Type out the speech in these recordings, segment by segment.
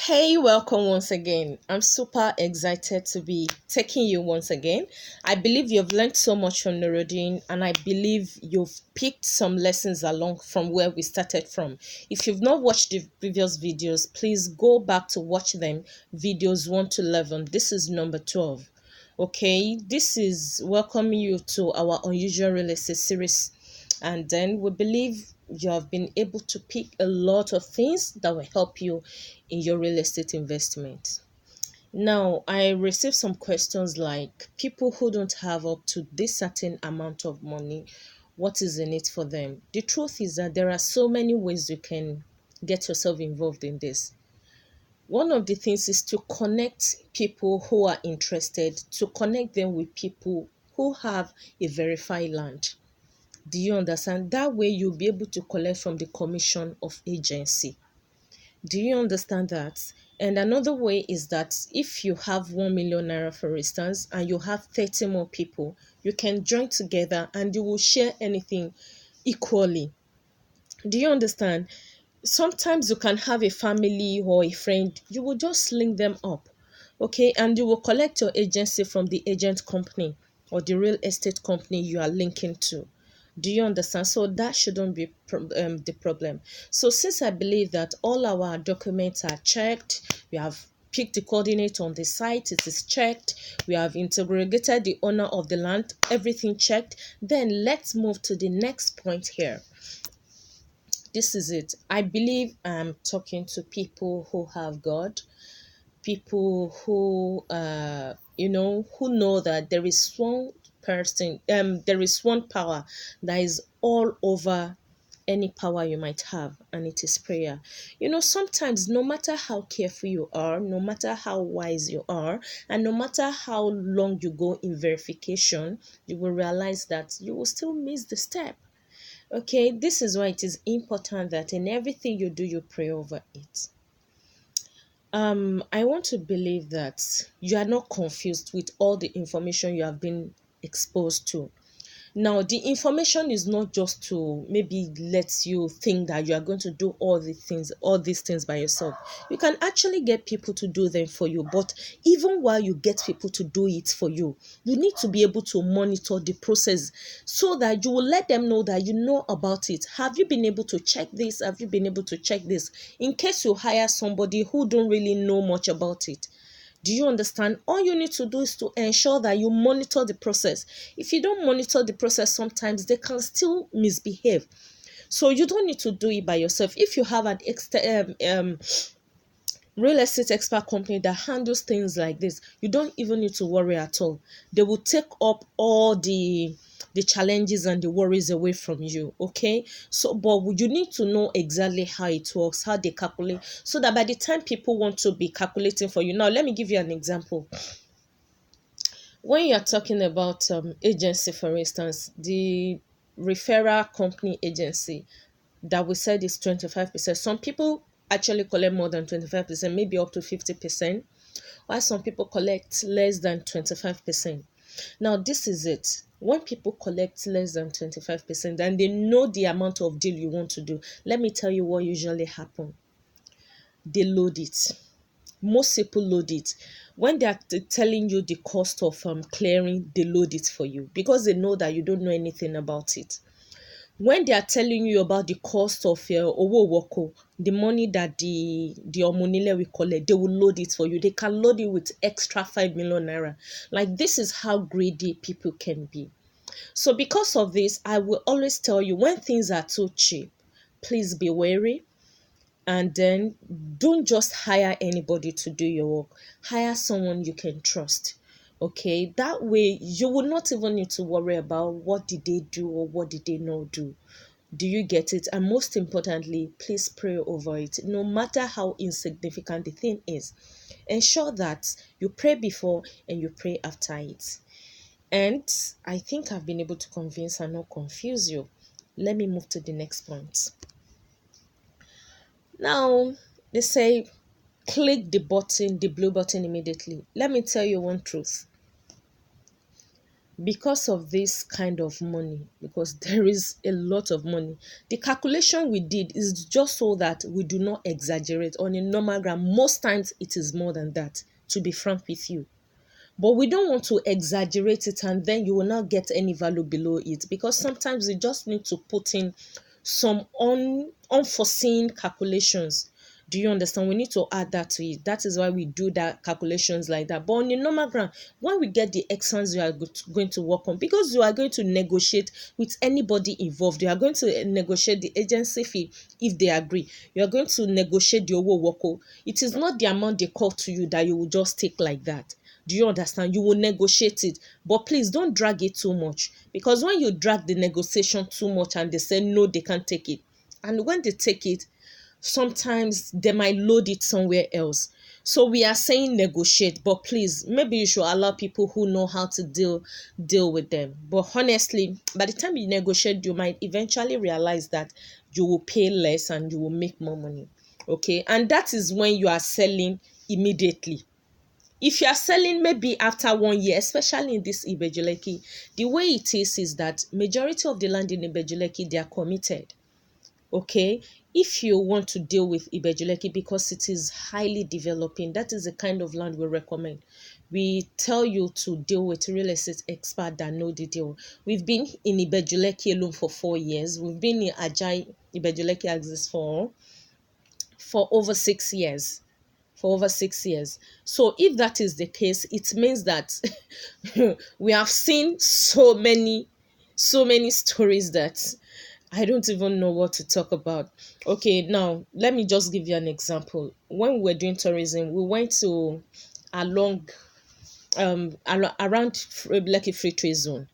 Hey, welcome once again. I'm super excited to be taking you once again. I believe you've learned so much from Nuruddin, and I believe you've picked some lessons along from where we started from. If you've not watched the previous videos, please go back to watch them. Videos 1 to 11. This is number 12. Okay, this is welcoming you to our unusual real estate series, and then we believe you have been able to pick a lot of things that will help you in your real estate investment. Now, I received some questions like people who don't have up to this certain amount of money, what is in it for them? The truth is that there are so many ways you can get yourself involved in this. One of the things is to connect people who are interested, to connect them with people who have a verified land. Do you understand? That way you'll be able to collect from the commission of agency. Do you understand that? And another way is that if you have 1 million naira, for instance, and you have 30 more people, you can join together and you will share anything equally. Do you understand? Sometimes you can have a family or a friend, you will just link them up, okay, and you will collect your agency from the agent company or the real estate company you are linking to. Do you understand? So that shouldn't be the problem. So since I believe that all our documents are checked, we have picked the coordinate on the site, it is checked, we have interrogated the owner of the land, everything checked, then let's move to the next point here. This is it. I believe I'm talking to people who have God, people who who know that there is one person, there is one power that is all over any power you might have, and it is prayer. Sometimes no matter how careful you are, no matter how wise you are, and no matter how long you go in verification, you will realize that you will still miss the step. Okay, this is why it is important that in everything you do, you pray over it. I want to believe that you are not confused with all the information you have been exposed to. Now, the information is not just to maybe let you think that you are going to do all these things by yourself. You can actually get people to do them for you. But even while you get people to do it for you, you need to be able to monitor the process so that you will let them know that you know about it. Have you been able to check this? Have you been able to check this? In case you hire somebody who don't really know much about it. Do you understand? All you need to do is to ensure that you monitor the process. If you don't monitor the process, sometimes they can still misbehave. So you don't need to do it by yourself. If you have an real estate expert company that handles things like this, you don't even need to worry at all. They will take up all the challenges and the worries away from you. Okay, so but you need to know exactly how it works, how they calculate, so that by the time people want to be calculating for you. Now let me give you an example. When you're talking about agency, for instance, the referral company agency that we said is 25%. Some people actually collect more than 25%, maybe up to 50%, while some people collect less than 25%. Now, this is it. When people collect less than 25% and they know the amount of deal you want to do, let me tell you what usually happens. They load it. Most people load it. When they are telling you the cost of clearing, they load it for you because they know that you don't know anything about it. When they are telling you about the cost of your owo woko, the money that the omonile will collect, they will load it for you. They can load it with extra 5 million naira. Like, this is how greedy people can be. So because of this, I will always tell you, when things are too cheap, please be wary. And then don't just hire anybody to do your work. Hire someone you can trust. Okay, that way you will not even need to worry about what did they do or what did they not do. Do you get it? And most importantly, please pray over it. No matter how insignificant the thing is, ensure that you pray before and you pray after it. And I think I've been able to convince and not confuse you. Let me move to the next point. Now, they say click the button, the blue button, immediately. Let me tell you one truth. because of this kind of money, because there is a lot of money, the calculation we did is just so that we do not exaggerate. On a normal gram, most times it is more than that, to be frank with you. But we don't want to exaggerate it and then you will not get any value below it, because sometimes you just need to put in some unforeseen calculations. Do you understand? We need to add that to it. That is why we do that calculations like that. But on the normal ground, when we get the exams you are going to work on, because you are going to negotiate with anybody involved, you are going to negotiate the agency fee if they agree. You are going to negotiate the owo woko. It is not the amount they call to you that you will just take like that. Do you understand? You will negotiate it. But please don't drag it too much. Because when you drag the negotiation too much and they say no, they can't take it. And when they take it, sometimes they might load it somewhere else. So we are saying negotiate, but please, maybe you should allow people who know how to deal with them. But honestly, by the time you negotiate, you might eventually realize that you will pay less and you will make more money. Okay, and that is when you are selling immediately. If you are selling maybe after 1 year, especially in this Ibejuleki, the way it is that majority of the land in Ibejuleki, they are committed. Okay, if you want to deal with Ibejuleki because it is highly developing, that is the kind of land we recommend. We tell you to deal with real estate expert that know the deal. We've been in Ibejuleki alone for 4 years. We've been in Ajay Ibejuleki Axis for over 6 years. For over 6 years. So if that is the case, it means that we have seen so many stories that I don't even know what to talk about. Okay, now let me just give you an example. When we were doing tourism, we went to along around Lekki Free Trade Zone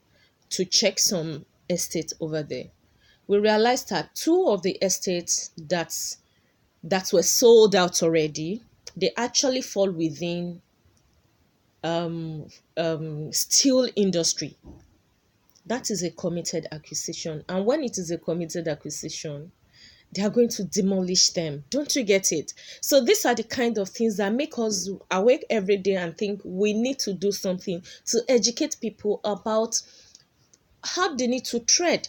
to check some estates over there. We realized that two of the estates that were sold out already, they actually fall within steel industry. That is a committed acquisition. And when it is a committed acquisition, they are going to demolish them. Don't you get it? So these are the kind of things that make us awake every day and think we need to do something to educate people about how they need to tread.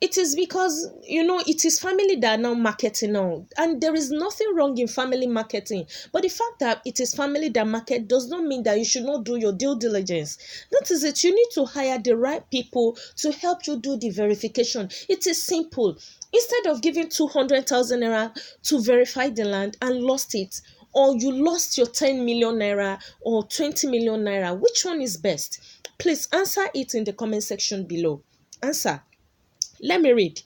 It is because, it is family that are now marketing now. And there is nothing wrong in family marketing. But the fact that it is family that market does not mean that you should not do your due diligence. That is it. You need to hire the right people to help you do the verification. It is simple. Instead of giving 200,000 naira to verify the land and lost it, or you lost your 10 million naira or 20 million naira, which one is best? Please answer it in the comment section below. Answer. Let me read.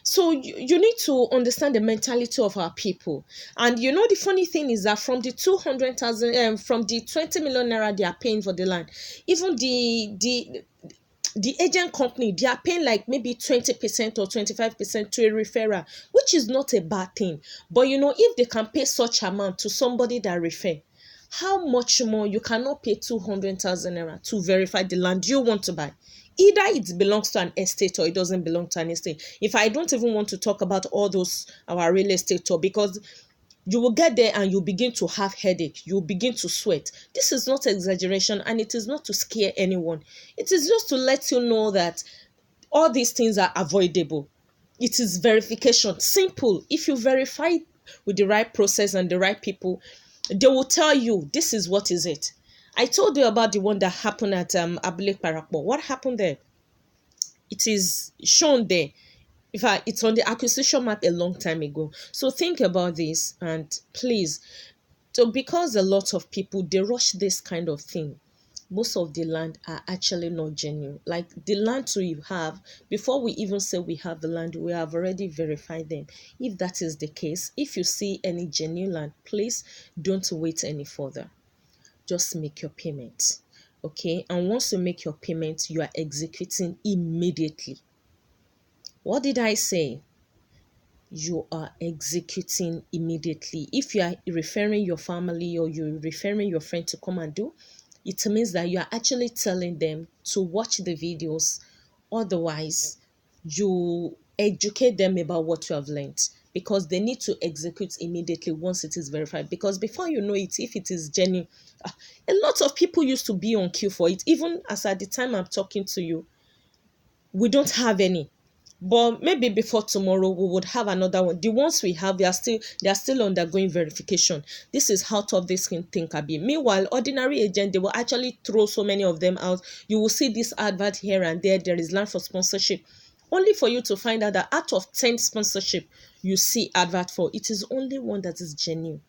So you need to understand the mentality of our people. And the funny thing is that from the 200,000, from the 20 million naira they are paying for the land, even the agent company, they are paying like maybe 20% or 25% to a referrer, which is not a bad thing. But if they can pay such amount to somebody that refer, how much more you cannot pay 200,000 naira to verify the land you want to buy? Either it belongs to an estate or it doesn't belong to an estate. If I don't even want to talk about all those our real estate tour, because you will get there and you begin to have headache. You begin to sweat. This is not exaggeration and it is not to scare anyone. It is just to let you know that all these things are avoidable. It is verification. Simple. If you verify with the right process and the right people, they will tell you this is what is it. I told you about the one that happened at Abule Parapbo. What happened there? It is shown there. In fact, it's on the acquisition map a long time ago. So think about this and please. So because a lot of people, they rush this kind of thing, most of the land are actually not genuine. Like the land we have, before we even say we have the land, we have already verified them. If that is the case, if you see any genuine land, please don't wait any further. Just make your payment. Okay, and once you make your payment, you are executing immediately. What did I say? You are executing immediately. If you are referring your family or you're referring your friend to come and do, it means that you are actually telling them to watch the videos. Otherwise, you educate them about what you have learned. because they need to execute immediately once it is verified. Because before you know it, if it is genuine, a lot of people used to be on queue for it. Even as at the time I'm talking to you, we don't have any. But maybe before tomorrow we would have another one. The ones we have, they are still undergoing verification. This is how tough this thing can be. Meanwhile, ordinary agent, they will actually throw so many of them out. You will see this advert here and there. There is land for sponsorship, only for you to find out that out of 10 sponsorship you see advert for, it is only one that is genuine.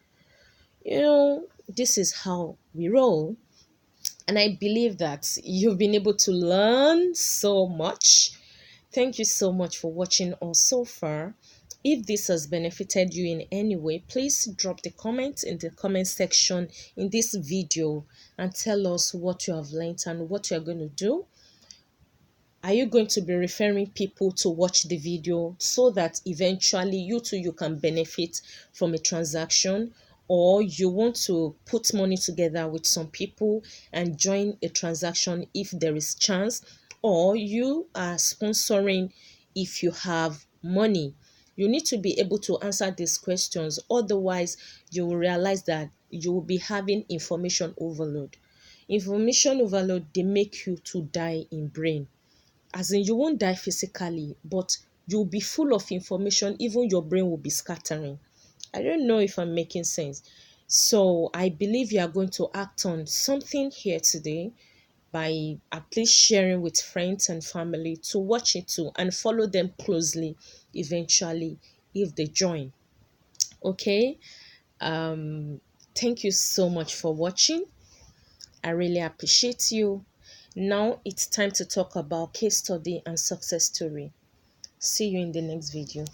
This is how we roll. And I believe that you've been able to learn so much. Thank you so much for watching us so far. If this has benefited you in any way, please drop the comment in the comment section in this video and tell us what you have learned and what you are going to do. Are you going to be referring people to watch the video so that eventually you can benefit from a transaction? Or you want to put money together with some people and join a transaction if there is chance? Or you are sponsoring if you have money? You need to be able to answer these questions. Otherwise, you will realize that you will be having information overload. Information overload, they make you to die in brain. As in, you won't die physically, but you'll be full of information. Even your brain will be scattering. I don't know if I'm making sense. So I believe you are going to act on something here today by at least sharing with friends and family to watch it too and follow them closely eventually if they join. Okay. Thank you so much for watching. I really appreciate you. Now it's time to talk about case study and success story. See you in the next video.